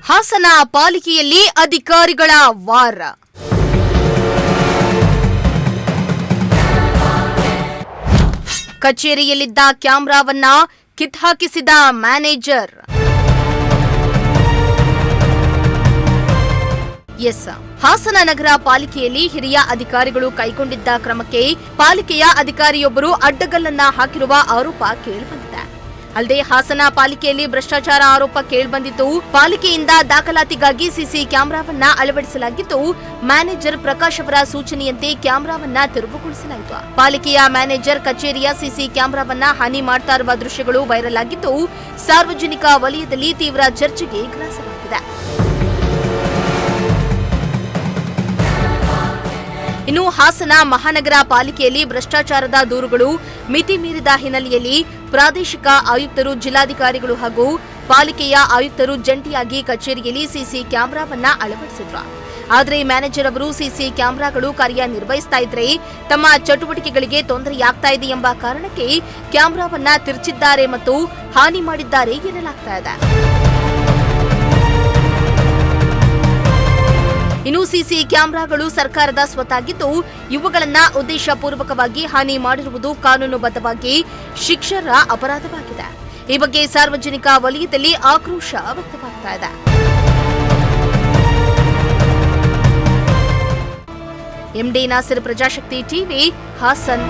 ಹಾಸನ ಪಾಲಿಕೆಯಲ್ಲಿ ಅಧಿಕಾರಿಗಳ ವಾರ. ಕಚೇರಿಯಲ್ಲಿದ್ದ ಕ್ಯಾಮೆರಾವನ್ನ ಕಿತ್ಹಾಕಿಸಿದ ಮ್ಯಾನೇಜರ್. ಹಾಸನ ನಗರ ಪಾಲಿಕೆಯಲ್ಲಿ ಹಿರಿಯ ಅಧಿಕಾರಿಗಳು ಕೈಗೊಂಡಿದ್ದ ಕ್ರಮಕ್ಕೆ ಪಾಲಿಕೆಯ ಅಧಿಕಾರಿಯೊಬ್ಬರು ಅಡ್ಡಗಲ್ಲನ್ನ ಹಾಕಿರುವ ಆರೋಪ ಕೇಳಿಬಂದಿದೆ. ಅಲ್ಲದೆ ಹಾಸನ ಪಾಲಿಕೆಯಲ್ಲಿ ಭ್ರಷ್ಟಾಚಾರ ಆರೋಪ ಕೇಳಿಬಂದಿದ್ದು, ಪಾಲಿಕೆಯಿಂದ ದಾಖಲಾತಿಗಾಗಿ ಸಿಸಿ ಕ್ಯಾಮೆರಾವನ್ನ ಅಳವಡಿಸಲಾಗಿದ್ದು, ಮ್ಯಾನೇಜರ್ ಪ್ರಕಾಶ್ ಅವರ ಸೂಚನೆಯಂತೆ ಕ್ಯಾಮೆರಾವನ್ನ ತೆರವುಗೊಳಿಸಲಾಯಿತು. ಪಾಲಿಕೆಯ ಮ್ಯಾನೇಜರ್ ಕಚೇರಿಯ ಸಿಸಿ ಕ್ಯಾಮೆರಾವನ್ನ ಹಾನಿ ಮಾಡ್ತಾ ಇರುವ ದೃಶ್ಯಗಳು ವೈರಲ್ ಆಗಿದ್ದು, ಸಾರ್ವಜನಿಕ ವಲಯದಲ್ಲಿ ತೀವ್ರ ಚರ್ಚೆಗೆ ಗ್ರಾಸವಾಗಿದೆ. ಇನ್ನು ಹಾಸನ ಮಹಾನಗರ ಪಾಲಿಕೆಯಲ್ಲಿ ಭ್ರಷ್ಟಾಚಾರದ ದೂರುಗಳು ಮಿತಿ ಮೀರಿದ ಹಿನ್ನೆಲೆಯಲ್ಲಿ ಪ್ರಾದೇಶಿಕ ಆಯುಕ್ತರು, ಜಿಲ್ಲಾಧಿಕಾರಿಗಳು ಹಾಗೂ ಪಾಲಿಕೆಯ ಆಯುಕ್ತರು ಜಂಟಿಯಾಗಿ ಕಚೇರಿಯಲ್ಲಿ ಸಿಸಿ ಕ್ಯಾಮೆರಾವನ್ನ ಅಳವಡಿಸಿದ್ರು. ಆದರೆ ಮ್ಯಾನೇಜರ್ ಅವರು ಸಿಸಿ ಕ್ಯಾಮೆರಾಗಳು ಕಾರ್ಯನಿರ್ವಹಿಸ್ತಾ ಇದ್ರೆ ತಮ್ಮ ಚಟುವಟಿಕೆಗಳಿಗೆ ತೊಂದರೆಯಾಗ್ತಾ ಇದೆ ಎಂಬ ಕಾರಣಕ್ಕೆ ಕ್ಯಾಮೆರಾವನ್ನ ತಿರುಚಿದ್ದಾರೆ ಮತ್ತು ಹಾನಿ ಮಾಡಿದ್ದಾರೆ ಎನ್ನಲಾಗ್ತಾ ಇದೆ. ಇನ್ನು ಸಿಸಿ ಕ್ಯಾಮೆರಾಗಳು ಸರ್ಕಾರದ ಸ್ವತ್ತಾಗಿದ್ದು, ಇವುಗಳನ್ನು ಉದ್ದೇಶಪೂರ್ವಕವಾಗಿ ಹಾನಿ ಮಾಡಿರುವುದು ಕಾನೂನುಬದ್ಧವಾಗಿ ಶಿಕ್ಷಾರ್ಹ ಅಪರಾಧವಾಗಿದೆ. ಈ ಬಗ್ಗೆ ಸಾರ್ವಜನಿಕ ವಲಯದಲ್ಲಿ ಆಕ್ರೋಶ ವ್ಯಕ್ತವಾಗ್ತಾ ಇದೆ. MD Nasir, Prajashakti TV, Haasan.